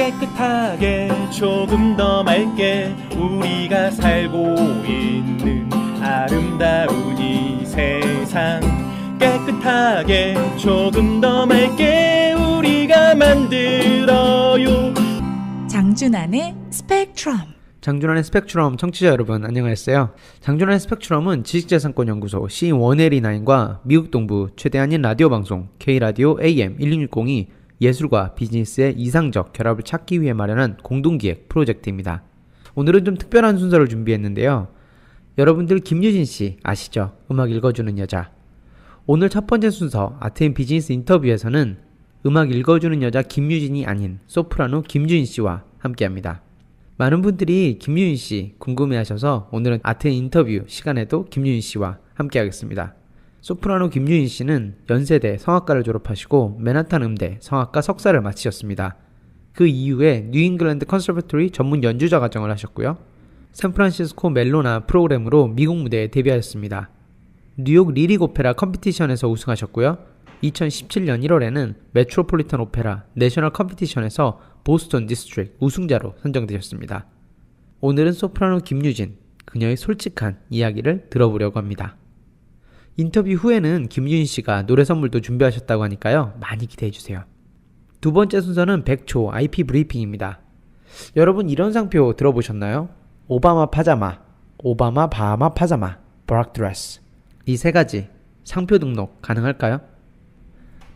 깨끗하게 조금 더 맑게 우리가 살고 있는 아름다운 이 세상 깨끗하게 조금 더 맑게 우리가 만들어요. 장준환의 스펙트럼. 장준환의 스펙트럼 청취자 여러분 안녕하세요. 장준환의 스펙트럼은 지식재산권연구소 C1LE9과 미국 동부 최대 한인 라디오 방송 K라디오 AM 1660이 예술과 비즈니스의 이상적 결합을 찾기 위해 마련한 공동기획 프로젝트입니다. 오늘은 좀 특별한 순서를 준비했는데요. 여러분들 김유진 씨 아시죠? 음악 읽어주는 여자. 오늘 첫 번째 순서 아트앤 비즈니스 인터뷰에서는 음악 읽어주는 여자 김유진이 아닌 소프라노 김유진 씨와 함께합니다. 많은 분들이 김유진 씨 궁금해하셔서 오늘은 아트앤 인터뷰 시간에도 김유진 씨와 함께하겠습니다. 소프라노 김유진 씨는 연세대 성악과를 졸업하시고 맨하탄 음대 성악과 석사를 마치셨습니다. 그 이후에 뉴잉글랜드 컨서버토리 전문 연주자 과정을 하셨고요. 샌프란시스코 멜로나 프로그램으로 미국 무대에 데뷔하셨습니다. 뉴욕 리릭 오페라 컴피티션에서 우승하셨고요. 2017년 1월에는 메트로폴리탄 오페라 내셔널 컴피티션에서 보스턴 디스트릭 우승자로 선정되셨습니다. 오늘은 소프라노 김유진, 그녀의 솔직한 이야기를 들어보려고 합니다. 인터뷰 후에는 김유진 씨가 노래 선물도 준비하셨다고 하니까요. 많이 기대해주세요. 두 번째 순서는 100초 IP 브리핑입니다. 여러분 이런 상표 들어보셨나요? 오바마 파자마, 오바마 바하마 파자마, 브락 드레스. 이 세 가지 상표 등록 가능할까요?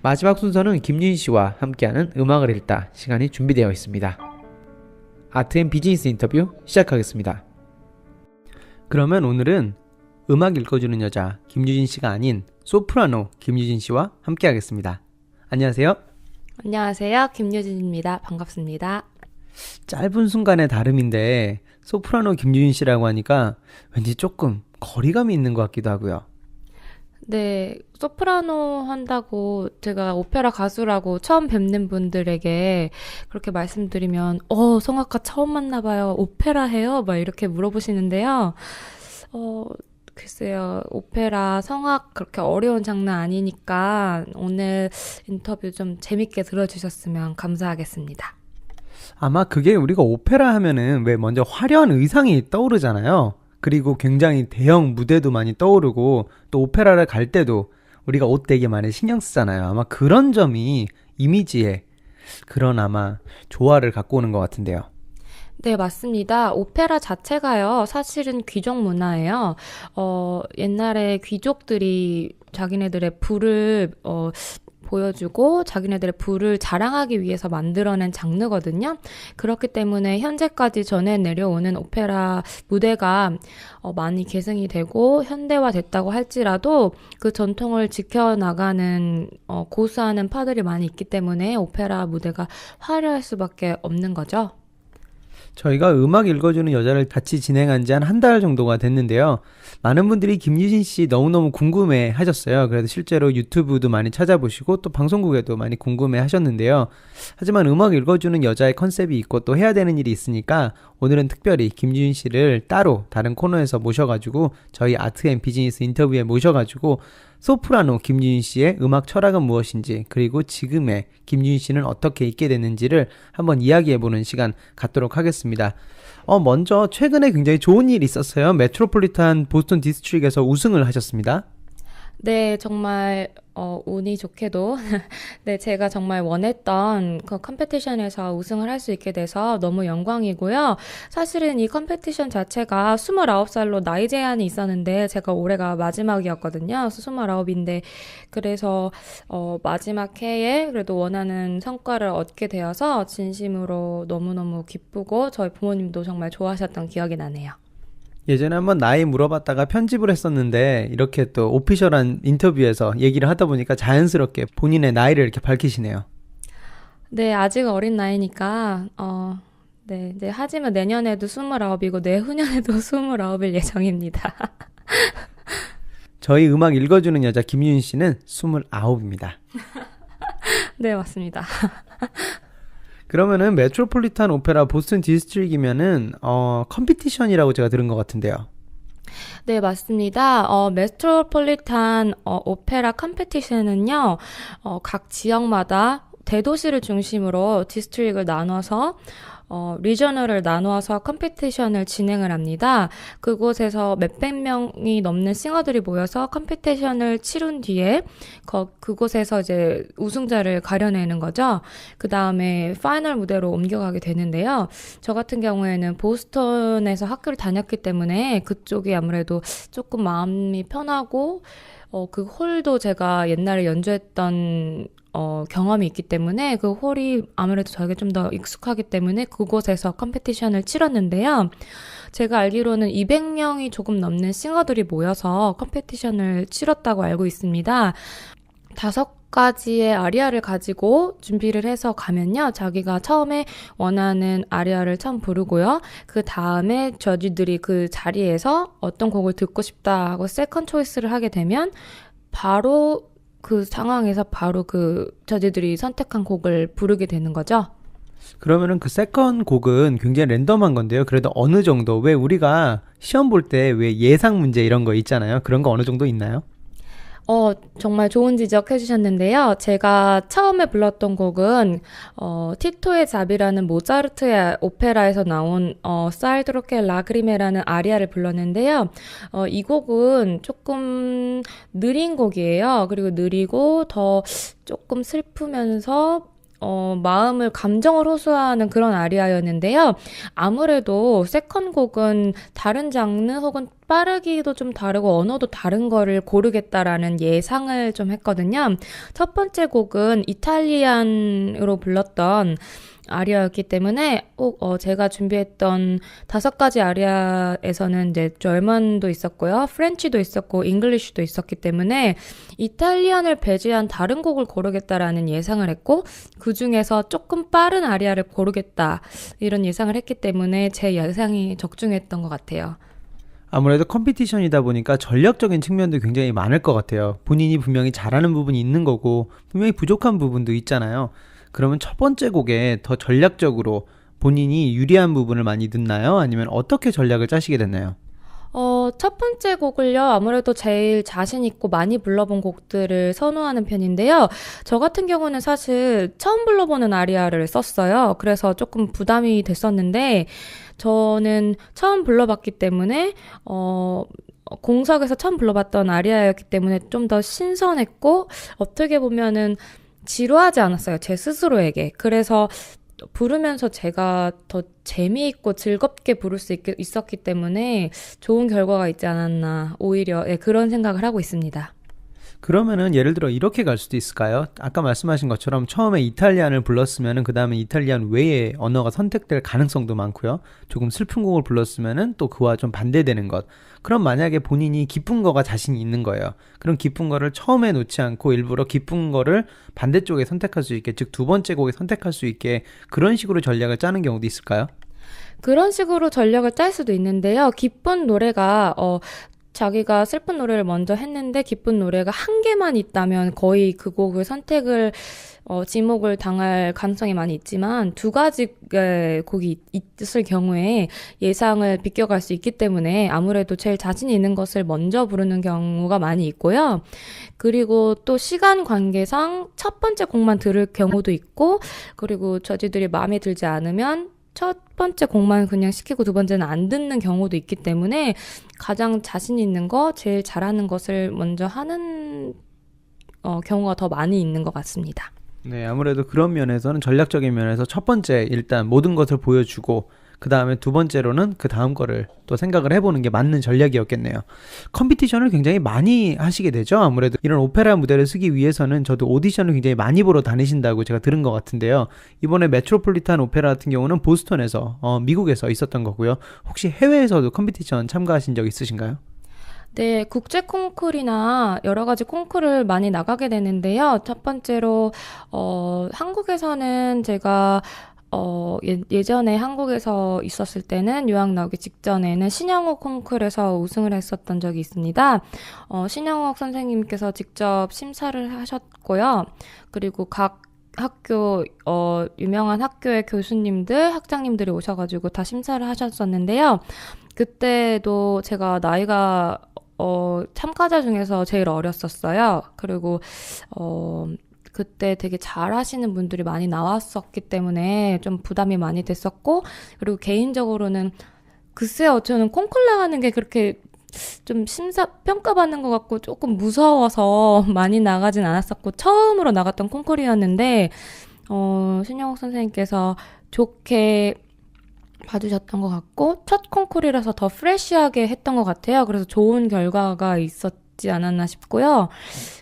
마지막 순서는 김유진 씨와 함께하는 음악을 읽다 시간이 준비되어 있습니다. 아트앤 비즈니스 인터뷰 시작하겠습니다. 그러면 오늘은 음악 읽어주는 여자 김유진 씨가 아닌 소프라노 김유진 씨와 함께하겠습니다. 안녕하세요. 안녕하세요. 김유진입니다. 반갑습니다. 짧은 순간의 다름인데 소프라노 김유진 씨라고 하니까 왠지 조금 거리감이 있는 것 같기도 하고요. 네, 소프라노 한다고 제가 오페라 가수라고 처음 뵙는 분들에게 그렇게 말씀드리면 성악가 처음 만나봐요. 오페라 해요? 막 이렇게 물어보시는데요. 글쎄요, 오페라, 성악 그렇게 어려운 장르 아니니까 오늘 인터뷰 좀 재밌게 들어주셨으면 감사하겠습니다. 아마 그게 우리가 오페라 하면은 왜 먼저 화려한 의상이 떠오르잖아요. 그리고 굉장히 대형 무대도 많이 떠오르고 또 오페라를 갈 때도 우리가 옷 되게 많이 신경 쓰잖아요. 아마 그런 점이 이미지에 그런 아마 조화를 갖고 오는 것 같은데요. 네, 맞습니다. 오페라 자체가요, 사실은 귀족 문화예요. 옛날에 귀족들이 자기네들의 부를, 보여주고 자기네들의 부를 자랑하기 위해서 만들어낸 장르거든요. 그렇기 때문에 현재까지 전해 내려오는 오페라 무대가 많이 계승이 되고 현대화됐다고 할지라도 그 전통을 지켜나가는 고수하는 파들이 많이 있기 때문에 오페라 무대가 화려할 수밖에 없는 거죠. 저희가 음악 읽어주는 여자를 같이 진행한 지 한 달 정도가 됐는데요. 많은 분들이 김유진 씨 너무너무 궁금해 하셨어요. 그래서 실제로 유튜브도 많이 찾아보시고 또 방송국에도 많이 궁금해 하셨는데요. 하지만 음악 읽어주는 여자의 컨셉이 있고 또 해야 되는 일이 있으니까 오늘은 특별히 김유진 씨를 따로 다른 코너에서 모셔가지고 저희 아트 앤 비즈니스 인터뷰에 모셔가지고 소프라노 김유진 씨의 음악 철학은 무엇인지 그리고 지금의 김유진 씨는 어떻게 있게 됐는지를 한번 이야기해보는 시간 갖도록 하겠습니다. 먼저 최근에 굉장히 좋은 일이 있었어요. 메트로폴리탄 보스턴 디스트릭에서 우승을 하셨습니다. 네, 정말 운이 좋게도 네, 제가 정말 원했던 그 컴페티션에서 우승을 할 수 있게 돼서 너무 영광이고요. 사실은 이 컴페티션 자체가 29살로 나이 제한이 있었는데 제가 올해가 마지막이었거든요. 29인데 그래서 마지막 해에 그래도 원하는 성과를 얻게 되어서 진심으로 너무너무 기쁘고 저희 부모님도 정말 좋아하셨던 기억이 나네요. 예전에 한번 나이 물어봤다가 편집을 했었는데 이렇게 또 오피셜한 인터뷰에서 얘기를 하다 보니까 자연스럽게 본인의 나이를 이렇게 밝히시네요. 네, 아직 어린 나이니까 네, 하지만 내년에도 29이고 내후년에도 29일 예정입니다. 저희 음악 읽어주는 여자 김유진 씨는 29입니다. 네, 맞습니다. 그러면은 메트로폴리탄 오페라 보스턴 디스트릭이면은 컴피티션이라고 제가 들은 것 같은데요. 네, 맞습니다. 메트로폴리탄 오페라 컴페티션은요, 각 지역마다 대도시를 중심으로 디스트릭을 나눠서 리저널을 나누어서 컴피티션을 진행을 합니다. 그곳에서 몇백 명이 넘는 싱어들이 모여서 컴피티션을 치룬 뒤에 그곳에서 이제 우승자를 가려내는 거죠. 그 다음에 파이널 무대로 옮겨가게 되는데요. 저 같은 경우에는 보스턴에서 학교를 다녔기 때문에 그쪽이 아무래도 조금 마음이 편하고 그 홀도 제가 옛날에 연주했던 경험이 있기 때문에 그 홀이 아무래도 저에게 좀 더 익숙하기 때문에 그곳에서 컴피티션을 치렀는데요. 제가 알기로는 200명이 조금 넘는 싱어들이 모여서 컴피티션을 치렀다고 알고 있습니다. 5가지의 아리아를 가지고 준비를 해서 가면요. 자기가 처음에 원하는 아리아를 처음 부르고요. 그 다음에 저지들이 그 자리에서 어떤 곡을 듣고 싶다 하고 세컨 초이스를 하게 되면 바로 그 상황에서 바로 그 저지들이 선택한 곡을 부르게 되는 거죠. 그러면은 그 세컨 곡은 굉장히 랜덤한 건데요. 그래도 어느 정도, 왜 우리가 시험 볼 때 왜 예상 문제 이런 거 있잖아요. 그런 거 어느 정도 있나요? 정말 좋은 지적 해주셨는데요. 제가 처음에 불렀던 곡은, 티토의 잡이라는 모차르트의 오페라에서 나온, 살드로케 라그리메라는 아리아를 불렀는데요. 이 곡은 조금 느린 곡이에요. 그리고 느리고 더 조금 슬프면서 마음을, 감정을 호소하는 그런 아리아였는데요. 아무래도 세컨 곡은 다른 장르 혹은 빠르기도 좀 다르고 언어도 다른 거를 고르겠다라는 예상을 좀 했거든요. 첫 번째 곡은 이탈리안으로 불렀던 아리아였기 때문에 제가 준비했던 5가지 아리아에서는 이제 절만도 있었고요. 프렌치도 있었고 잉글리쉬도 있었기 때문에 이탈리안을 배제한 다른 곡을 고르겠다라는 예상을 했고 그 중에서 조금 빠른 아리아를 고르겠다 이런 예상을 했기 때문에 제 예상이 적중했던 것 같아요. 아무래도 컴피티션이다 보니까 전략적인 측면도 굉장히 많을 것 같아요. 본인이 분명히 잘하는 부분이 있는 거고 분명히 부족한 부분도 있잖아요. 그러면 첫 번째 곡에 더 전략적으로 본인이 유리한 부분을 많이 넣나요? 아니면 어떻게 전략을 짜시게 됐나요? 첫 번째 곡을요, 아무래도 제일 자신 있고 많이 불러본 곡들을 선호하는 편인데요. 저 같은 경우는 사실 처음 불러보는 아리아를 썼어요. 그래서 조금 부담이 됐었는데, 저는 처음 불러봤기 때문에, 공석에서 처음 불러봤던 아리아였기 때문에 좀 더 신선했고, 어떻게 보면은 지루하지 않았어요. 제 스스로에게. 그래서 부르면서 제가 더 재미있고 즐겁게 부를 수 있었기 때문에 좋은 결과가 있지 않았나 오히려 그런 생각을 하고 있습니다. 그러면은 예를 들어 이렇게 갈 수도 있을까요? 아까 말씀하신 것처럼 처음에 이탈리안을 불렀으면은 그 다음에 이탈리안 외의 언어가 선택될 가능성도 많고요. 조금 슬픈 곡을 불렀으면은 또 그와 좀 반대되는 것. 그럼 만약에 본인이 기쁜 거가 자신이 있는 거예요. 그럼 기쁜 거를 처음에 놓지 않고 일부러 기쁜 거를 반대쪽에 선택할 수 있게, 즉 두 번째 곡에 선택할 수 있게 그런 식으로 전략을 짜는 경우도 있을까요? 그런 식으로 전략을 짤 수도 있는데요. 기쁜 노래가 자기가 슬픈 노래를 먼저 했는데 기쁜 노래가 한 개만 있다면 거의 그 곡을 선택을 지목을 당할 가능성이 많이 있지만 2가지의 곡이 있을 경우에 예상을 비껴갈 수 있기 때문에 아무래도 제일 자신 있는 것을 먼저 부르는 경우가 많이 있고요. 그리고 또 시간 관계상 첫 번째 곡만 들을 경우도 있고, 그리고 저지들이 마음에 들지 않으면 첫 번째 곡만 그냥 시키고 두 번째는 안 듣는 경우도 있기 때문에 가장 자신 있는 거, 제일 잘하는 것을 먼저 하는 경우가 더 많이 있는 것 같습니다. 네, 아무래도 그런 면에서는 전략적인 면에서 첫 번째 일단 모든 것을 보여주고 그 다음에 두 번째로는 그 다음 거를 또 생각을 해보는 게 맞는 전략이었겠네요. 컴피티션을 굉장히 많이 하시게 되죠. 아무래도 이런 오페라 무대를 쓰기 위해서는 저도 오디션을 굉장히 많이 보러 다니신다고 제가 들은 것 같은데요. 이번에 메트로폴리탄 오페라 같은 경우는 보스턴에서 미국에서 있었던 거고요. 혹시 해외에서도 컴피티션 참가하신 적 있으신가요? 네, 국제 콩쿠르나 여러 가지 콩쿠르를 많이 나가게 되는데요. 첫 번째로 한국에서는 제가 예전에 한국에서 있었을 때는 유학 나오기 직전에는 신영옥 콩쿠르에서 우승을 했었던 적이 있습니다. 신영옥 선생님께서 직접 심사를 하셨고요. 그리고 각 학교, 유명한 학교의 교수님들, 학장님들이 오셔가지고 다 심사를 하셨었는데요. 그때도 제가 나이가 참가자 중에서 제일 어렸었어요. 그리고 그때 되게 잘하시는 분들이 많이 나왔었기 때문에 좀 부담이 많이 됐었고, 그리고 개인적으로는 글쎄요, 저는 콩쿨 나가는 게 그렇게 좀 평가받는 것 같고 조금 무서워서 많이 나가진 않았었고, 처음으로 나갔던 콩쿨이었는데, 신영옥 선생님께서 좋게 봐주셨던 것 같고, 첫 콩쿨이라서 더 프레시하게 했던 것 같아요. 그래서 좋은 결과가 있었지 않았나 싶고요.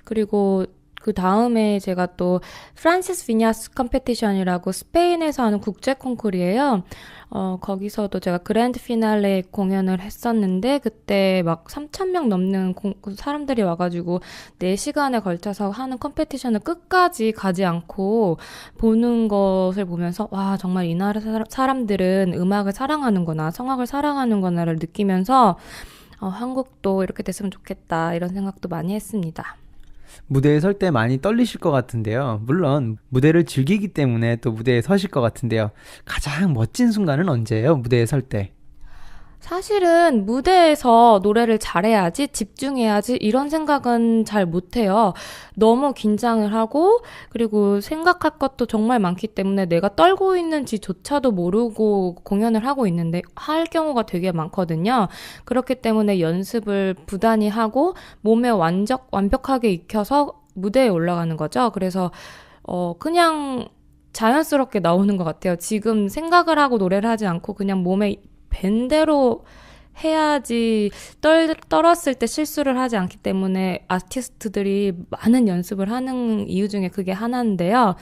그리고 그 다음에 제가 또 프란시스 비냐스 컴페티션이라고 스페인에서 하는 국제 콩쿨이에요. 거기서도 제가 그랜드 피날레 공연을 했었는데, 그때 막 3,000명 넘는 사람들이 와가지고 4시간에 걸쳐서 하는 컴페티션을 끝까지 가지 않고 보는 것을 보면서, 와, 정말 이 나라 사람들은 음악을 사랑하는구나, 성악을 사랑하는구나를 느끼면서 한국도 이렇게 됐으면 좋겠다, 이런 생각도 많이 했습니다. 무대에 설 때 많이 떨리실 것 같은데요. 물론 무대를 즐기기 때문에 또 무대에 서실 것 같은데요. 가장 멋진 순간은 언제예요? 무대에 설 때. 사실은 무대에서 노래를 잘해야지, 집중해야지, 이런 생각은 잘 못해요. 너무 긴장을 하고, 그리고 생각할 것도 정말 많기 때문에 내가 떨고 있는지조차도 모르고 공연을 하고 있는데, 할 경우가 되게 많거든요. 그렇기 때문에 연습을 부단히 하고, 몸에 완벽하게 익혀서 무대에 올라가는 거죠. 그래서, 그냥 자연스럽게 나오는 것 같아요. 지금 생각을 하고 노래를 하지 않고 그냥 몸에 밴대로 해야지, 떨었을 때 실수를 하지 않기 때문에 아티스트들이 많은 연습을 하는 이유 중에 그게 하나인데요.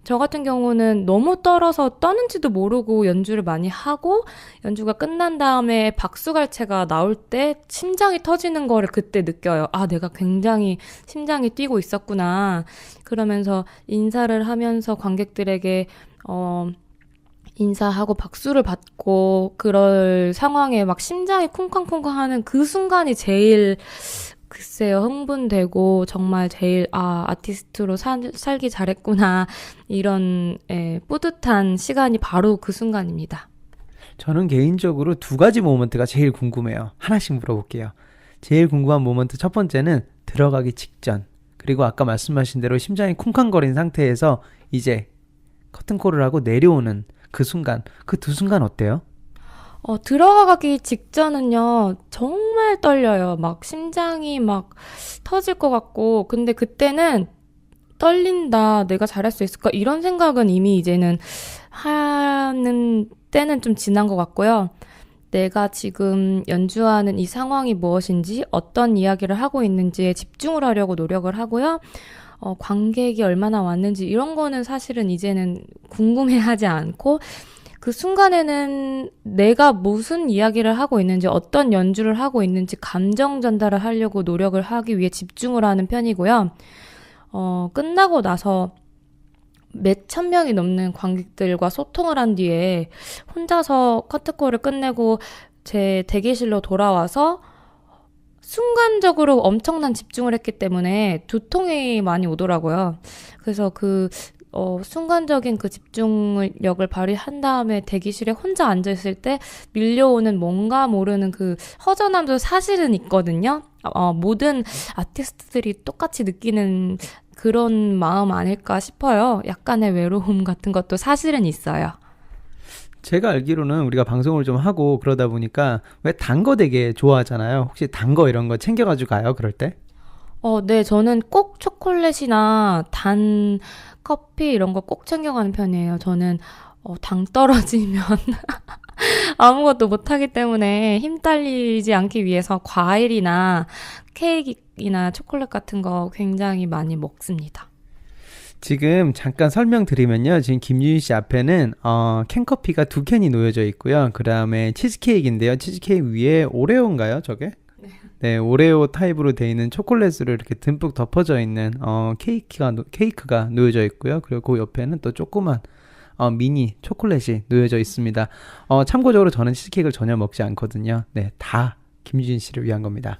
저 같은 경우는 너무 떨어서 떠는지도 모르고 연주를 많이 하고, 연주가 끝난 다음에 박수갈채가 나올 때 심장이 터지는 거를 그때 느껴요. 아, 내가 굉장히 심장이 뛰고 있었구나. 그러면서 인사를 하면서 관객들에게 인사하고 박수를 받고 그럴 상황에 막 심장이 쿵쾅쿵쾅 하는 그 순간이 제일, 글쎄요, 흥분되고 정말 제일 아티스트로 살기 잘했구나, 이런 뿌듯한 시간이 바로 그 순간입니다. 저는 개인적으로 두 가지 모먼트가 제일 궁금해요. 하나씩 물어볼게요. 제일 궁금한 모먼트 첫 번째는 들어가기 직전, 그리고 아까 말씀하신 대로 심장이 쿵쾅거린 상태에서 이제 커튼콜을 하고 내려오는 그 순간, 그 두 순간 어때요? 들어가기 직전은요, 정말 떨려요. 막 심장이 막 터질 것 같고, 근데 그때는 떨린다, 내가 잘할 수 있을까, 이런 생각은 이미 이제는 하는 때는 좀 지난 것 같고요. 내가 지금 연주하는 이 상황이 무엇인지, 어떤 이야기를 하고 있는지에 집중을 하려고 노력을 하고요. 관객이 얼마나 왔는지 이런 거는 사실은 이제는 궁금해하지 않고, 그 순간에는 내가 무슨 이야기를 하고 있는지, 어떤 연주를 하고 있는지 감정 전달을 하려고 노력을 하기 위해 집중을 하는 편이고요. 끝나고 나서 몇천 명이 넘는 관객들과 소통을 한 뒤에 혼자서 커튼콜을 끝내고 제 대기실로 돌아와서 순간적으로 엄청난 집중을 했기 때문에 두통이 많이 오더라고요. 그래서 순간적인 그 집중력을 발휘한 다음에 대기실에 혼자 앉아있을 때 밀려오는 뭔가 모르는 그 허전함도 사실은 있거든요. 모든 아티스트들이 똑같이 느끼는 그런 마음 아닐까 싶어요. 약간의 외로움 같은 것도 사실은 있어요. 제가 알기로는 우리가 방송을 좀 하고 그러다 보니까 왜 단 거 되게 좋아하잖아요. 혹시 단 거 이런 거 챙겨가지고 가요, 그럴 때? 네, 저는 꼭 초콜릿이나 단 커피 이런 거 꼭 챙겨가는 편이에요. 저는 당 떨어지면 아무것도 못하기 때문에 힘 딸리지 않기 위해서 과일이나 케이크나 초콜릿 같은 거 굉장히 많이 먹습니다. 지금 잠깐 설명드리면요. 지금 김유진 씨 앞에는 캔커피가 2캔이 놓여져 있고요. 그 다음에 치즈케이크인데요. 치즈케이크 위에 오레오인가요, 저게? 네, 오레오 타입으로 되어 있는 초콜릿으로 이렇게 듬뿍 덮어져 있는 케이크가 놓여져 있고요. 그리고 그 옆에는 또 조그만 미니 초콜릿이 놓여져 있습니다. 참고적으로 저는 치즈케이크를 전혀 먹지 않거든요. 네, 다 김유진 씨를 위한 겁니다.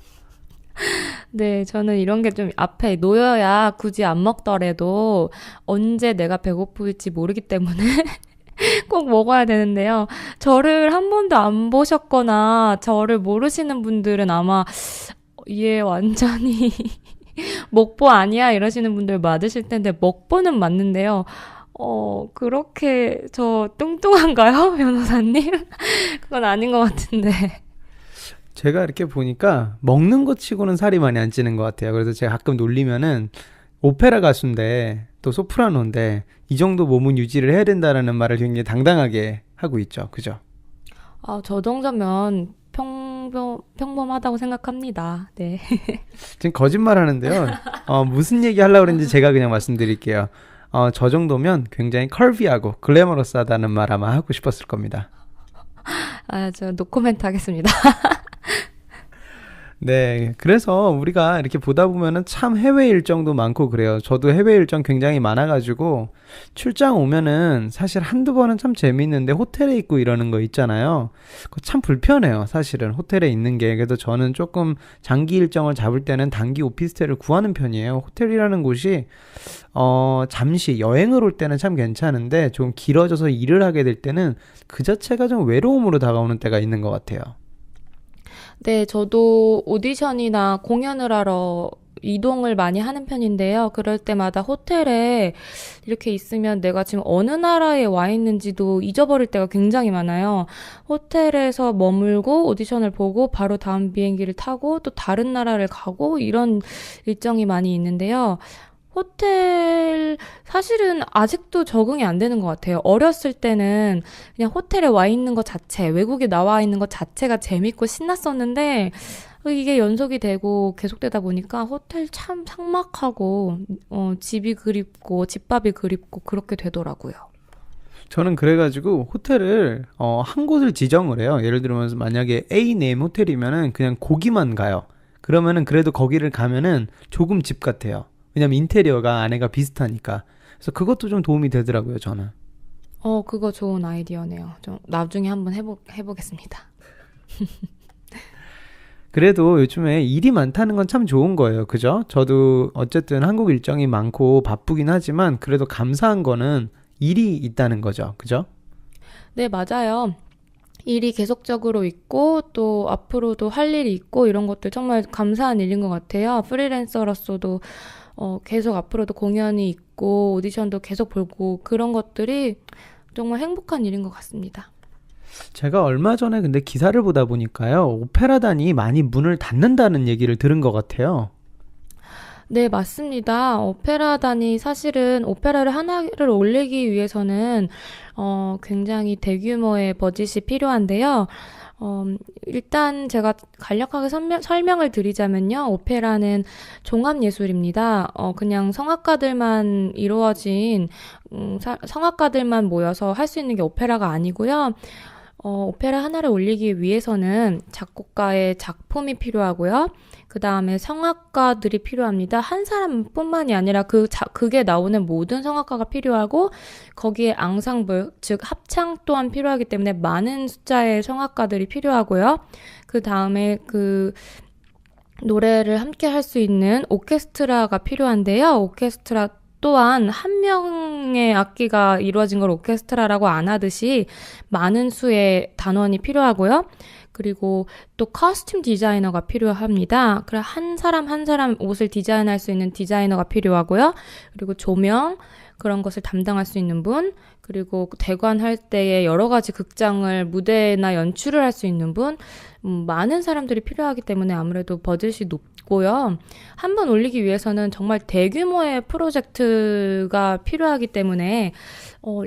네, 저는 이런 게 좀 앞에 놓여야 굳이 안 먹더라도 언제 내가 배고플지 모르기 때문에 꼭 먹어야 되는데요. 저를 한 번도 안 보셨거나 저를 모르시는 분들은 아마 얘 완전히 먹보 아니야 이러시는 분들 많으실 텐데 먹보는 맞는데요. 그렇게 저 뚱뚱한가요, 변호사님? 그건 아닌 것 같은데. 제가 이렇게 보니까 먹는 것 치고는 살이 많이 안 찌는 것 같아요. 그래서 제가 가끔 놀리면은 오페라 가수인데 또 소프라노인데 이 정도 몸은 유지를 해야 된다라는 말을 굉장히 당당하게 하고 있죠. 그죠? 저 정도면 평범하다고 생각합니다. 네. 지금 거짓말 하는데요. 무슨 얘기 하려고 그랬는지 제가 그냥 말씀드릴게요. 저 정도면 굉장히 컬비하고 글래머러스하다는 말 아마 하고 싶었을 겁니다. 저 노코멘트 하겠습니다. 네, 그래서 우리가 이렇게 보다 보면은 참 해외 일정도 많고 그래요. 저도 해외 일정 굉장히 많아가지고 출장 오면은 사실 한두 번은 참 재밌는데 호텔에 있고 이러는 거 있잖아요. 그거 참 불편해요. 사실은 호텔에 있는 게. 그래서 저는 조금 장기 일정을 잡을 때는 단기 오피스텔을 구하는 편이에요. 호텔이라는 곳이 잠시 여행을 올 때는 참 괜찮은데 좀 길어져서 일을 하게 될 때는 그 자체가 좀 외로움으로 다가오는 때가 있는 것 같아요. 네, 저도 오디션이나 공연을 하러 이동을 많이 하는 편인데요. 그럴 때마다 호텔에 이렇게 있으면 내가 지금 어느 나라에 와 있는지도 잊어버릴 때가 굉장히 많아요. 호텔에서 머물고 오디션을 보고 바로 다음 비행기를 타고 또 다른 나라를 가고 이런 일정이 많이 있는데요. 호텔, 사실은 아직도 적응이 안 되는 것 같아요. 어렸을 때는 그냥 호텔에 와 있는 것 자체, 외국에 나와 있는 것 자체가 재밌고 신났었는데, 이게 연속이 되고 계속되다 보니까 호텔 참 삭막하고, 집이 그립고, 집밥이 그립고, 그렇게 되더라고요. 저는 그래가지고 호텔을 한 곳을 지정을 해요. 예를 들면 만약에 A네임 호텔이면은 그냥 거기만 가요. 그러면은 그래도 거기를 가면은 조금 집 같아요. 왜냐면 인테리어가 안에가 비슷하니까. 그래서 그것도 좀 도움이 되더라고요, 저는. 그거 좋은 아이디어네요. 좀 나중에 한번 해보겠습니다. 그래도 요즘에 일이 많다는 건 참 좋은 거예요. 그죠? 저도 어쨌든 한국 일정이 많고 바쁘긴 하지만 그래도 감사한 거는 일이 있다는 거죠. 그죠? 네, 맞아요. 일이 계속적으로 있고 또 앞으로도 할 일이 있고 이런 것들 정말 감사한 일인 것 같아요. 프리랜서로서도 계속 앞으로도 공연이 있고 오디션도 계속 보고 그런 것들이 정말 행복한 일인 것 같습니다. 제가 얼마 전에 근데 기사를 보다 보니까요. 오페라단이 많이 문을 닫는다는 얘기를 들은 것 같아요. 네, 맞습니다. 오페라단이 사실은 오페라를 하나를 올리기 위해서는 굉장히 대규모의 버짓이 필요한데요. 일단 제가 간략하게 설명을 드리자면요. 오페라는 종합예술입니다. 그냥 성악가들만 이루어진, 성악가들만 모여서 할 수 있는 게 오페라가 아니고요. 오페라 하나를 올리기 위해서는 작곡가의 작품이 필요하고요. 그 다음에 성악가들이 필요합니다. 한 사람뿐만이 아니라 그게 나오는 모든 성악가가 필요하고 거기에 앙상블, 즉 합창 또한 필요하기 때문에 많은 숫자의 성악가들이 필요하고요. 그 다음에 그 노래를 함께 할 수 있는 오케스트라가 필요한데요. 오케스트라 또한 한 명의 악기가 이루어진 걸 오케스트라라고 안 하듯이 많은 수의 단원이 필요하고요. 그리고 또 커스튬 디자이너가 필요합니다. 그래 한 사람 한 사람 옷을 디자인할 수 있는 디자이너가 필요하고요. 그리고 조명 그런 것을 담당할 수 있는 분, 그리고 대관할 때에 여러 가지 극장을 무대나 연출을 할 수 있는 분, 많은 사람들이 필요하기 때문에 아무래도 버젯이 높고요. 한 번 올리기 위해서는 정말 대규모의 프로젝트가 필요하기 때문에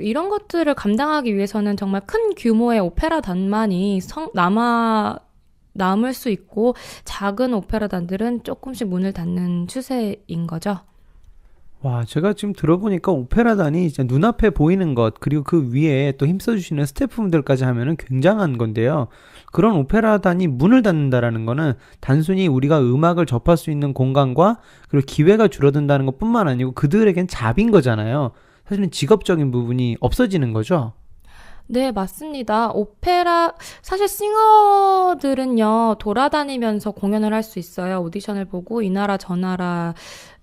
이런 것들을 감당하기 위해서는 정말 큰 규모의 오페라단만이 남을 수 있고 작은 오페라단들은 조금씩 문을 닫는 추세인 거죠. 와, 제가 지금 들어보니까 오페라단이 진짜 눈앞에 보이는 것, 그리고 그 위에 또 힘써주시는 스태프분들까지 하면은 굉장한 건데요. 그런 오페라단이 문을 닫는다라는 거는 단순히 우리가 음악을 접할 수 있는 공간과 그리고 기회가 줄어든다는 것 뿐만 아니고 그들에겐 잡인 거잖아요. 사실은 직업적인 부분이 없어지는 거죠. 네, 맞습니다. 사실 싱어들은요, 돌아다니면서 공연을 할 수 있어요. 오디션을 보고 이 나라 저 나라,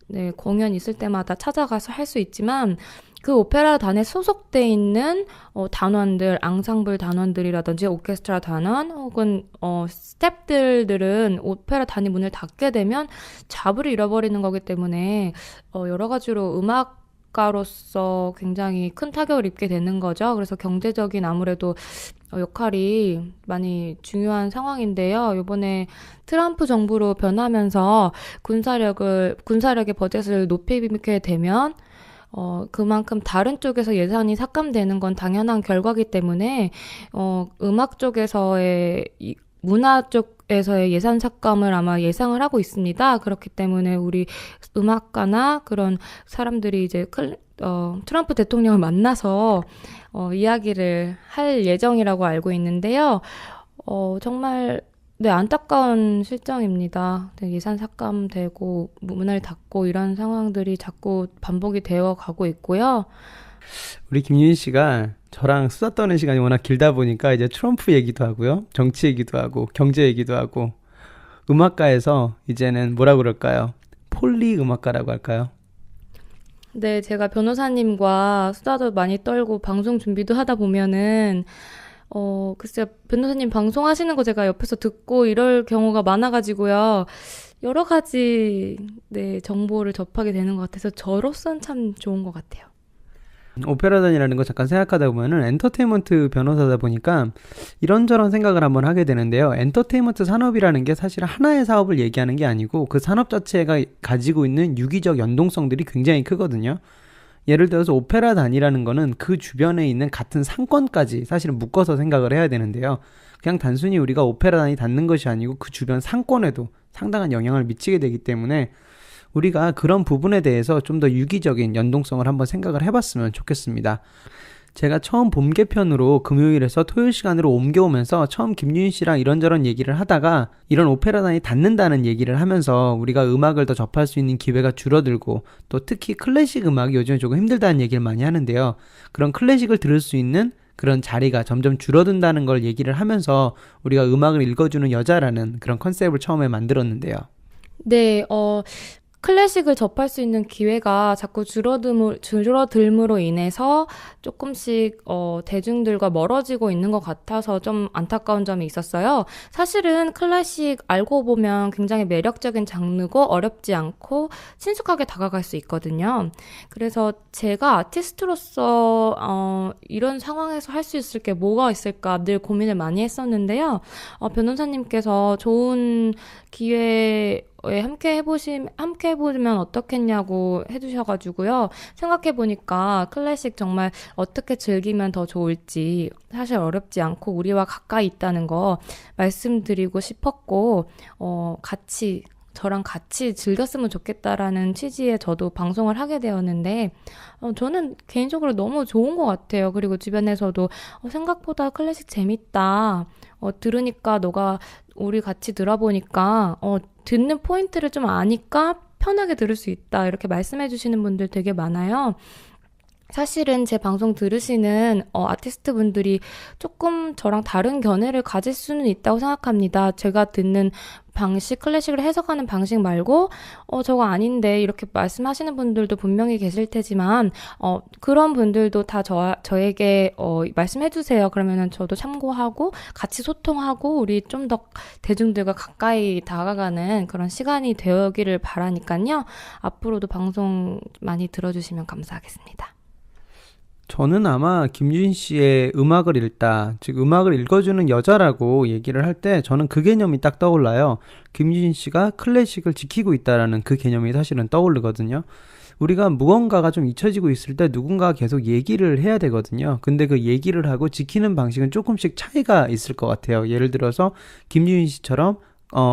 네, 공연 있을 때마다 찾아가서 할 수 있지만, 그 오페라단에 소속돼 있는 단원들, 앙상블 단원들이라든지 오케스트라 단원 혹은 스태프들은 오페라단이 문을 닫게 되면 자부를 잃어버리는 거기 때문에 여러 가지로 음악가로서 굉장히 큰 타격을 입게 되는 거죠. 그래서 경제적인 아무래도 역할이 많이 중요한 상황인데요. 이번에 트럼프 정부로 변하면서 군사력의 버젯을 높이게 되면 그만큼 다른 쪽에서 예산이 삭감되는 건 당연한 결과기 때문에 음악 쪽에서의 문화 쪽에서의 예산 삭감을 아마 예상을 하고 있습니다. 그렇기 때문에 우리 음악가나 그런 사람들이 이제 트럼프 대통령을 만나서 이야기를 할 예정이라고 알고 있는데요. 정말 네, 안타까운 실정입니다. 네, 예산 삭감되고 문을 닫고 이런 상황들이 자꾸 반복이 되어 가고 있고요. 우리 김유인 씨가 저랑 수다 떠는 시간이 워낙 길다 보니까 이제 트럼프 얘기도 하고요. 정치 얘기도 하고 경제 얘기도 하고 음악가에서 이제는 뭐라 그럴까요? 폴리 음악가라고 할까요? 네, 제가 변호사님과 수다도 많이 떨고 방송 준비도 하다 보면은 글쎄요, 변호사님 방송하시는 거 제가 옆에서 듣고 이럴 경우가 많아가지고요. 여러 가지, 네, 정보를 접하게 되는 것 같아서 저로서는 참 좋은 것 같아요. 오페라단이라는 거 잠깐 생각하다 보면은 엔터테인먼트 변호사다 보니까 이런저런 생각을 한번 하게 되는데요. 엔터테인먼트 산업이라는 게 사실 하나의 사업을 얘기하는 게 아니고 그 산업 자체가 가지고 있는 유기적 연동성들이 굉장히 크거든요. 예를 들어서 오페라단이라는 거는 그 주변에 있는 같은 상권까지 사실은 묶어서 생각을 해야 되는데요. 그냥 단순히 우리가 오페라단이 닿는 것이 아니고 그 주변 상권에도 상당한 영향을 미치게 되기 때문에 우리가 그런 부분에 대해서 좀 더 유기적인 연동성을 한번 생각을 해봤으면 좋겠습니다. 제가 처음 봄 개편으로 금요일에서 토요일 시간으로 옮겨오면서 처음 김유인 씨랑 이런저런 얘기를 하다가 이런 오페라단이 닿는다는 얘기를 하면서 우리가 음악을 더 접할 수 있는 기회가 줄어들고 또 특히 클래식 음악이 요즘에 조금 힘들다는 얘기를 많이 하는데요. 그런 클래식을 들을 수 있는 그런 자리가 점점 줄어든다는 걸 얘기를 하면서 우리가 음악을 읽어주는 여자라는 그런 컨셉을 처음에 만들었는데요. 네, 클래식을 접할 수 있는 기회가 자꾸 줄어들므로 인해서 조금씩 대중들과 멀어지고 있는 것 같아서 좀 안타까운 점이 있었어요. 사실은 클래식 알고 보면 굉장히 매력적인 장르고 어렵지 않고 친숙하게 다가갈 수 있거든요. 그래서 제가 아티스트로서 이런 상황에서 할 수 있을 게 뭐가 있을까 늘 고민을 많이 했었는데요. 변호사님께서 좋은 기회에 함께 해보면 어떻겠냐고 해주셔가지고요. 생각해보니까 클래식 정말 어떻게 즐기면 더 좋을지 사실 어렵지 않고 우리와 가까이 있다는 거 말씀드리고 싶었고, 저랑 같이 즐겼으면 좋겠다라는 취지에 저도 방송을 하게 되었는데, 저는 개인적으로 너무 좋은 것 같아요. 그리고 주변에서도 생각보다 클래식 재밌다. 들으니까 우리 같이 들어보니까 듣는 포인트를 좀 아니까 편하게 들을 수 있다. 이렇게 말씀해 주시는 분들 되게 많아요. 사실은 제 방송 들으시는 아티스트 분들이 조금 저랑 다른 견해를 가질 수는 있다고 생각합니다. 제가 듣는 방식, 클래식을 해석하는 방식 말고 저거 아닌데 이렇게 말씀하시는 분들도 분명히 계실 테지만 그런 분들도 다 저에게 말씀해 주세요. 그러면은 저도 참고하고 같이 소통하고 우리 좀 더 대중들과 가까이 다가가는 그런 시간이 되기를 바라니까요. 앞으로도 방송 많이 들어주시면 감사하겠습니다. 저는 아마 김유인 씨의 음악을 읽다, 즉 음악을 읽어주는 여자라고 얘기를 할 때 저는 그 개념이 딱 떠올라요. 김유인 씨가 클래식을 지키고 있다라는 그 개념이 사실은 떠오르거든요. 우리가 무언가가 좀 잊혀지고 있을 때 누군가가 계속 얘기를 해야 되거든요. 근데 그 얘기를 하고 지키는 방식은 조금씩 차이가 있을 것 같아요. 예를 들어서 김유인 씨처럼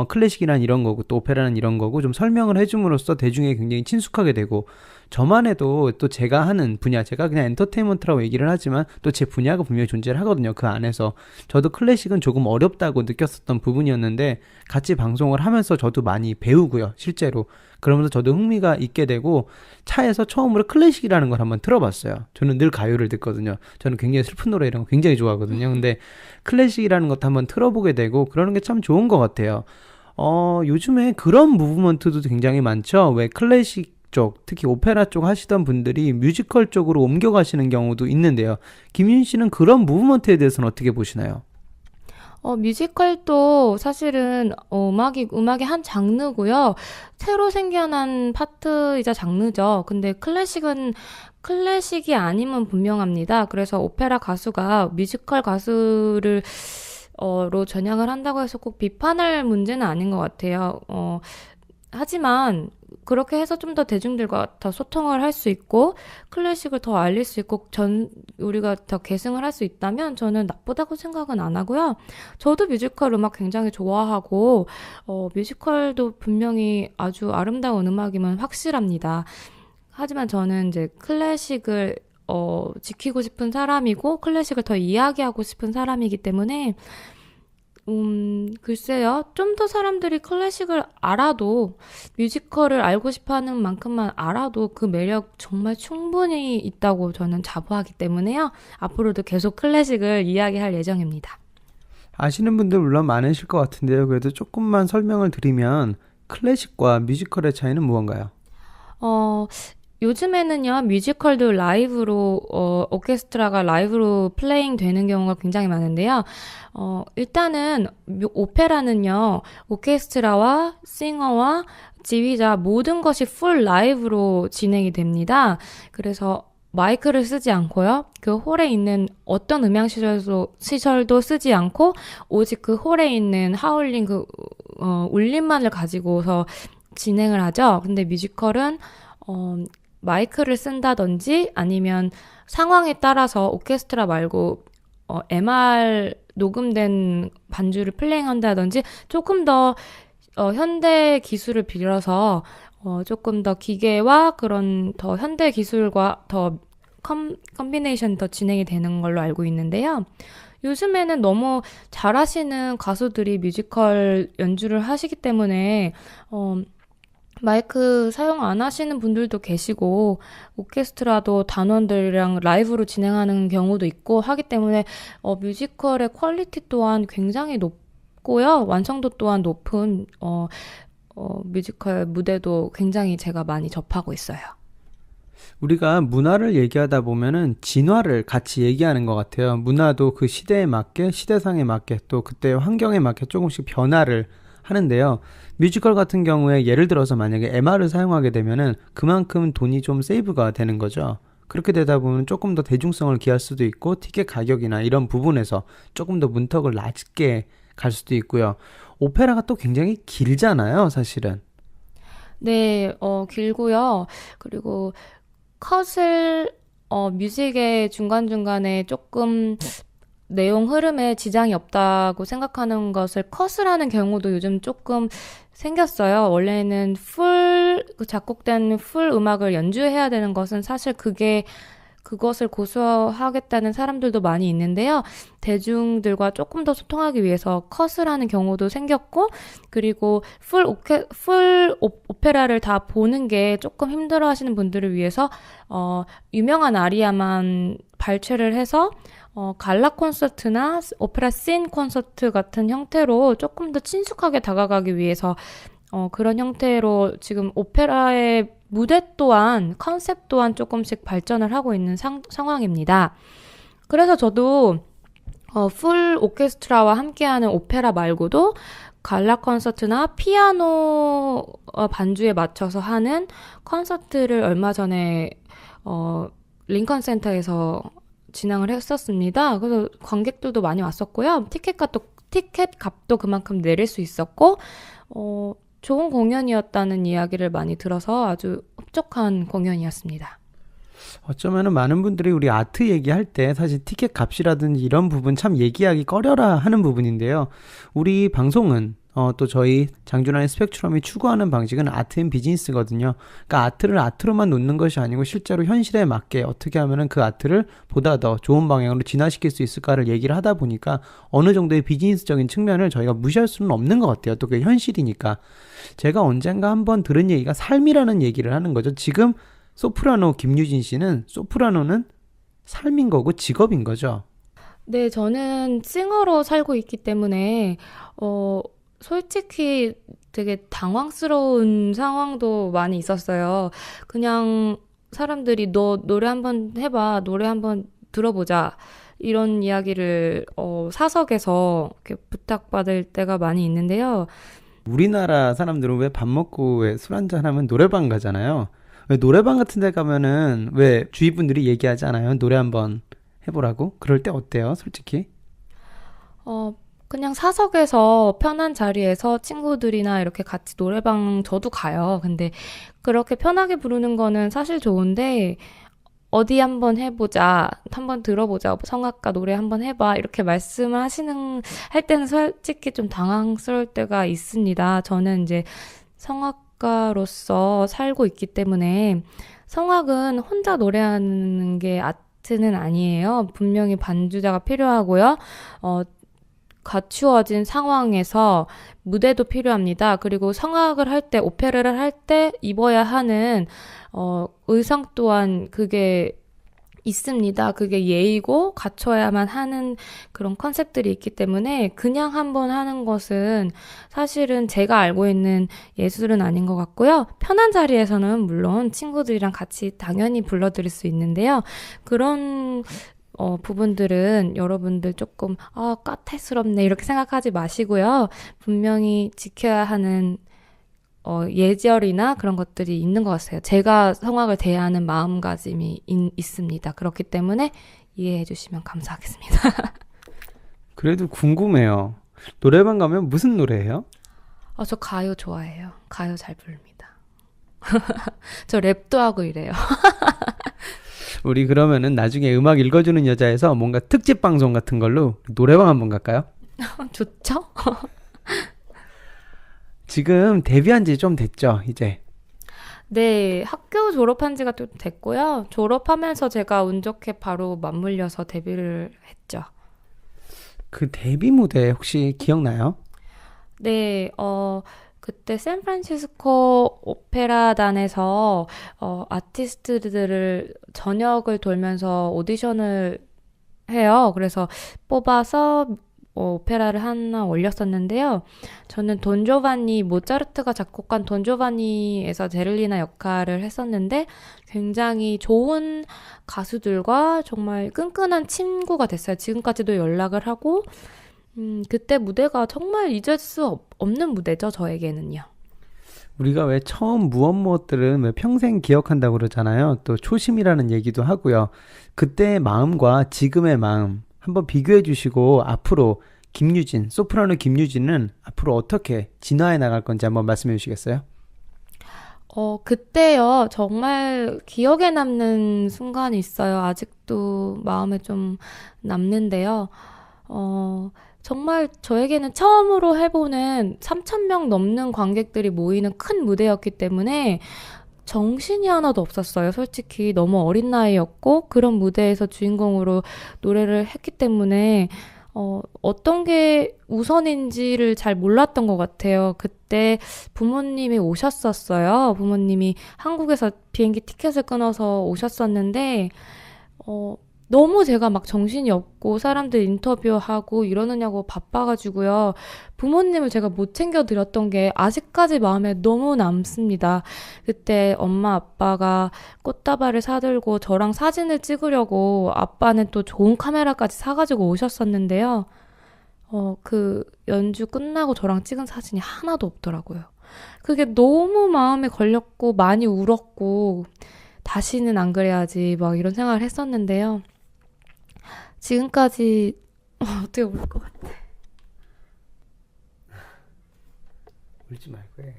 클래식이란 이런 거고 또 오페라는 이런 거고 좀 설명을 해줌으로써 대중에게 굉장히 친숙하게 되고, 저만 해도 또 제가 하는 분야, 제가 그냥 엔터테인먼트라고 얘기를 하지만 또 제 분야가 분명히 존재를 하거든요. 그 안에서 저도 클래식은 조금 어렵다고 느꼈었던 부분이었는데 같이 방송을 하면서 저도 많이 배우고요, 실제로. 그러면서 저도 흥미가 있게 되고 차에서 처음으로 클래식이라는 걸 한번 들어봤어요. 저는 늘 가요를 듣거든요. 저는 굉장히 슬픈 노래 이런 거 굉장히 좋아하거든요. 근데 클래식이라는 것도 한번 틀어보게 되고 그러는 게 참 좋은 것 같아요. 요즘에 그런 무브먼트도 굉장히 많죠. 왜 클래식 쪽, 특히 오페라 쪽 하시던 분들이 뮤지컬 쪽으로 옮겨가시는 경우도 있는데요. 김윤 씨는 그런 무브먼트에 대해서는 어떻게 보시나요? 뮤지컬도 사실은 음악의 한 장르고요. 새로 생겨난 파트이자 장르죠. 근데 클래식이 아님은 분명합니다. 그래서 오페라 가수가 뮤지컬 가수를 로 전향을 한다고 해서 꼭 비판할 문제는 아닌 것 같아요. 하지만 그렇게 해서 좀 더 대중들과 더 소통을 할 수 있고 클래식을 더 알릴 수 있고 우리가 더 계승을 할 수 있다면 저는 나쁘다고 생각은 안 하고요. 저도 뮤지컬 음악 굉장히 좋아하고 뮤지컬도 분명히 아주 아름다운 음악임은 확실합니다. 하지만 저는 이제 클래식을 지키고 싶은 사람이고 클래식을 더 이야기하고 싶은 사람이기 때문에 글쎄요. 좀 더 사람들이 클래식을 알아도 뮤지컬을 알고 싶어하는 만큼만 알아도 그 매력 정말 충분히 있다고 저는 자부하기 때문에요. 앞으로도 계속 클래식을 이야기할 예정입니다. 아시는 분들 물론 많으실 것 같은데요. 그래도 조금만 설명을 드리면 클래식과 뮤지컬의 차이는 무언가요? 요즘에는요, 뮤지컬도 라이브로, 오케스트라가 라이브로 플레잉 되는 경우가 굉장히 많은데요. 일단은, 오페라는요, 오케스트라와 싱어와 지휘자 모든 것이 풀 라이브로 진행이 됩니다. 그래서 마이크를 쓰지 않고요, 그 홀에 있는 어떤 시설도 쓰지 않고, 오직 그 홀에 있는 하울링, 울림만을 가지고서 진행을 하죠. 근데 뮤지컬은, 마이크를 쓴다든지 아니면 상황에 따라서 오케스트라 말고 MR 녹음된 반주를 플레이한다든지 조금 더 현대 기술을 빌려서 조금 더 기계와 그런 더 현대 기술과 더 컴비네이션 더 진행이 되는 걸로 알고 있는데요. 요즘에는 너무 잘하시는 가수들이 뮤지컬 연주를 하시기 때문에 마이크 사용 안 하시는 분들도 계시고 오케스트라도 단원들이랑 라이브로 진행하는 경우도 있고 하기 때문에 뮤지컬의 퀄리티 또한 굉장히 높고요. 완성도 또한 높은 뮤지컬 무대도 굉장히 제가 많이 접하고 있어요. 우리가 문화를 얘기하다 보면은 진화를 같이 얘기하는 것 같아요. 문화도 그 시대에 맞게, 시대상에 맞게, 또 그때의 환경에 맞게 조금씩 변화를 하는데요. 뮤지컬 같은 경우에 예를 들어서 만약에 MR을 사용하게 되면은 그만큼 돈이 좀 세이브가 되는 거죠. 그렇게 되다 보면 조금 더 대중성을 기할 수도 있고 티켓 가격이나 이런 부분에서 조금 더 문턱을 낮게 갈 수도 있고요. 오페라가 또 굉장히 길잖아요, 사실은. 네, 길고요. 그리고 컷을 뮤직의 중간중간에 조금 내용 흐름에 지장이 없다고 생각하는 것을 컷을 하는 경우도 요즘 조금 생겼어요. 원래는 작곡된 풀 음악을 연주해야 되는 것은 사실 그것을 고수하겠다는 사람들도 많이 있는데요. 대중들과 조금 더 소통하기 위해서 컷을 하는 경우도 생겼고, 그리고 풀 오페라를 다 보는 게 조금 힘들어 하시는 분들을 위해서, 유명한 아리아만 발췌를 해서, 갈라 콘서트나 오페라 씬 콘서트 같은 형태로 조금 더 친숙하게 다가가기 위해서 그런 형태로 지금 오페라의 무대 또한 컨셉 또한 조금씩 발전을 하고 있는 상황입니다. 그래서 저도 풀 오케스트라와 함께하는 오페라 말고도 갈라 콘서트나 피아노 반주에 맞춰서 하는 콘서트를 얼마 전에 링컨 센터에서 진행을 했었습니다. 그래서 관객들도 많이 왔었고요. 티켓 값도 그만큼 내릴 수 있었고 좋은 공연이었다는 이야기를 많이 들어서 아주 흡족한 공연이었습니다. 어쩌면은 많은 분들이 우리 아트 얘기할 때 사실 티켓 값이라든지 이런 부분 참 얘기하기 꺼려라 하는 부분인데요. 우리 방송은 또 저희 장준환의 스펙트럼이 추구하는 방식은 아트 앤 비즈니스거든요. 그러니까 아트를 아트로만 놓는 것이 아니고 실제로 현실에 맞게 어떻게 하면은 그 아트를 보다 더 좋은 방향으로 진화시킬 수 있을까를 얘기를 하다 보니까 어느 정도의 비즈니스적인 측면을 저희가 무시할 수는 없는 것 같아요. 또 그게 현실이니까. 제가 언젠가 한번 들은 얘기가 삶이라는 얘기를 하는 거죠. 지금 소프라노 김유진 씨는 소프라노는 삶인 거고 직업인 거죠. 네, 저는 싱어로 살고 있기 때문에 솔직히 되게 당황스러운 상황도 많이 있었어요. 그냥 사람들이 너 노래 한번 해봐, 노래 한번 들어보자. 이런 이야기를 사석에서 이렇게 부탁받을 때가 많이 있는데요. 우리나라 사람들은 왜 밥 먹고 왜 술 한잔 하면 노래방 가잖아요. 왜 노래방 같은 데 가면은 왜 주위 분들이 얘기하지 않아요? 노래 한번 해보라고? 그럴 때 어때요, 솔직히? 그냥 사석에서 편한 자리에서 친구들이나 이렇게 같이 노래방 저도 가요. 근데 그렇게 편하게 부르는 거는 사실 좋은데 어디 한번 해보자, 한번 들어보자, 성악가 노래 한번 해봐 이렇게 말씀을 할 때는 솔직히 좀 당황스러울 때가 있습니다. 저는 이제 성악가로서 살고 있기 때문에 성악은 혼자 노래하는 게 아트는 아니에요. 분명히 반주자가 필요하고요. 갖추어진 상황에서 무대도 필요합니다. 그리고 성악을 할 때, 오페라를 할 때 입어야 하는 의상 또한 그게 있습니다. 그게 예의고 갖춰야만 하는 그런 컨셉들이 있기 때문에 그냥 한번 하는 것은 사실은 제가 알고 있는 예술은 아닌 것 같고요. 편한 자리에서는 물론 친구들이랑 같이 당연히 불러드릴 수 있는데요. 그런 부분들은 여러분들 조금 까탈스럽네 이렇게 생각하지 마시고요. 분명히 지켜야 하는 예절이나 그런 것들이 있는 것 같아요. 제가 성악을 대하는 마음가짐이 있습니다. 그렇기 때문에 이해해 주시면 감사하겠습니다. 그래도 궁금해요. 노래방 가면 무슨 노래예요? 저 가요 좋아해요. 가요 잘 부릅니다. 저 랩도 하고 이래요. 우리 그러면은 나중에 음악 읽어주는 여자에서 뭔가 특집 방송 같은 걸로 노래방 한번 갈까요? 좋죠? 지금 데뷔한 지 좀 됐죠, 이제? 네, 학교 졸업한 지가 좀 됐고요. 졸업하면서 제가 운 좋게 바로 맞물려서 데뷔를 했죠. 그 데뷔 무대 혹시 기억나요? 네, 그때 샌프란시스코 오페라단에서 아티스트들을 전역을 돌면서 오디션을 해요. 그래서 뽑아서 오페라를 하나 올렸었는데요. 저는 돈조반니, 모차르트가 작곡한 돈조반니에서 제를리나 역할을 했었는데 굉장히 좋은 가수들과 정말 끈끈한 친구가 됐어요. 지금까지도 연락을 하고 그때 무대가 정말 잊을 수 없는 무대죠, 저에게는요. 우리가 왜 처음 무엇무엇들은 왜 평생 기억한다고 그러잖아요. 또 초심이라는 얘기도 하고요. 그때의 마음과 지금의 마음 한번 비교해 주시고 앞으로 김유진, 소프라노 김유진은 앞으로 어떻게 진화해 나갈 건지 한번 말씀해 주시겠어요? 그때요, 정말 기억에 남는 순간이 있어요. 아직도 마음에 좀 남는데요. 정말 저에게는 처음으로 해보는 3,000명 넘는 관객들이 모이는 큰 무대였기 때문에 정신이 하나도 없었어요. 솔직히 너무 어린 나이였고 그런 무대에서 주인공으로 노래를 했기 때문에 어떤 게 우선인지를 잘 몰랐던 것 같아요. 그때 부모님이 오셨었어요. 부모님이 한국에서 비행기 티켓을 끊어서 오셨었는데 너무 제가 막 정신이 없고 사람들 인터뷰하고 이러느냐고 바빠가지고요. 부모님을 제가 못 챙겨드렸던 게 아직까지 마음에 너무 남습니다. 그때 엄마 아빠가 꽃다발을 사들고 저랑 사진을 찍으려고 아빠는 또 좋은 카메라까지 사가지고 오셨었는데요. 그 연주 끝나고 저랑 찍은 사진이 하나도 없더라고요. 그게 너무 마음에 걸렸고 많이 울었고 다시는 안 그래야지 막 이런 생각을 했었는데요. 지금까지 어떻게 울 것 같아. 울지 말고 해.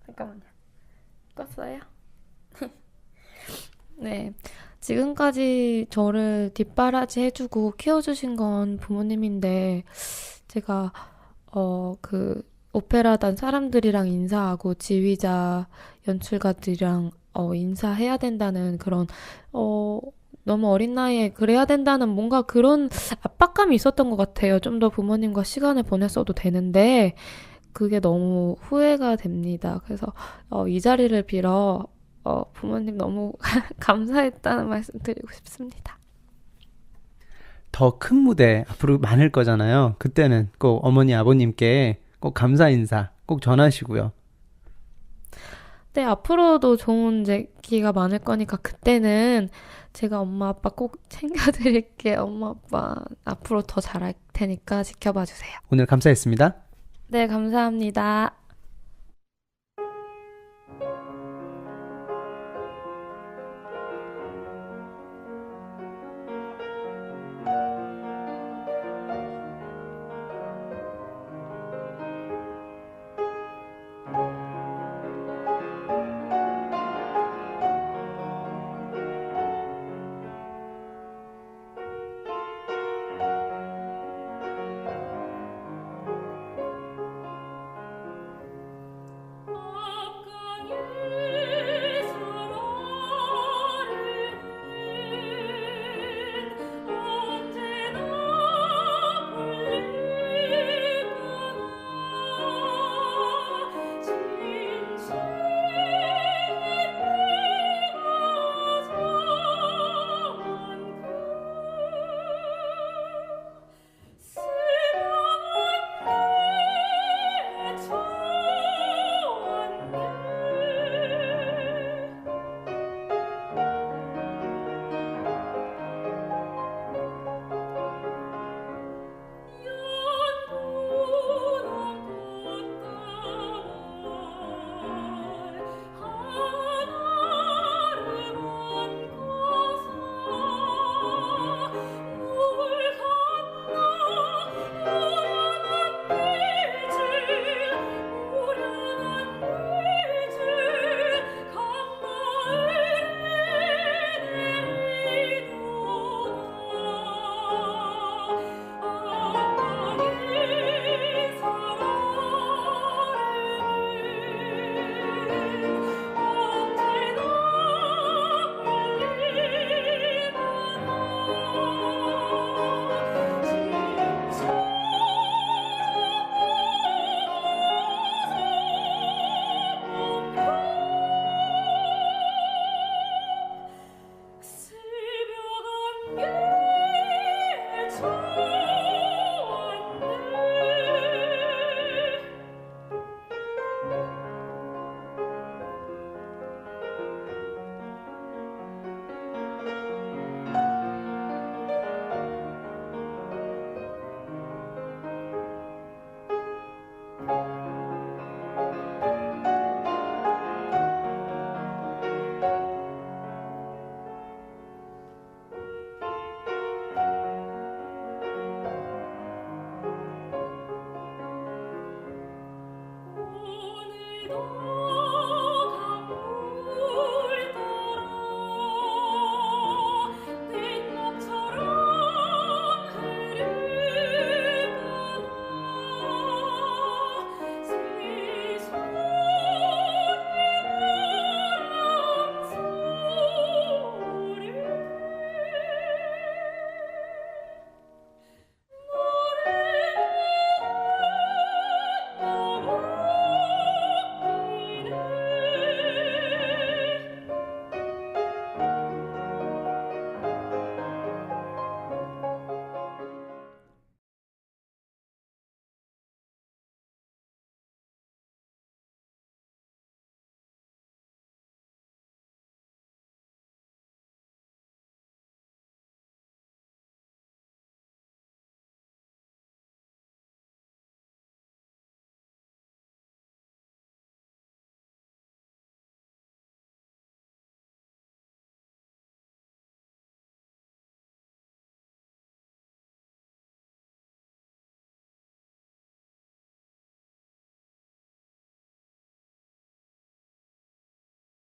잠깐만요. 껐어요? 네. 지금까지 저를 뒷바라지 해주고 키워주신 건 부모님인데, 제가, 오페라단 사람들이랑 인사하고 지휘자, 연출가들이랑, 인사해야 된다는 그런, 너무 어린 나이에 그래야 된다는 뭔가 그런 압박감이 있었던 것 같아요. 좀 더 부모님과 시간을 보냈어도 되는데, 그게 너무 후회가 됩니다. 그래서, 이 자리를 빌어, 부모님 너무 감사했다는 말씀 드리고 싶습니다. 더 큰 무대 앞으로 많을 거잖아요. 그때는 꼭 어머니 아버님께 꼭 감사 인사 꼭 전하시고요. 네, 앞으로도 좋은 이제 기회가 많을 거니까 그때는 제가 엄마 아빠 꼭 챙겨드릴게요. 엄마 아빠 앞으로 더 잘할 테니까 지켜봐 주세요. 오늘 감사했습니다. 네, 감사합니다.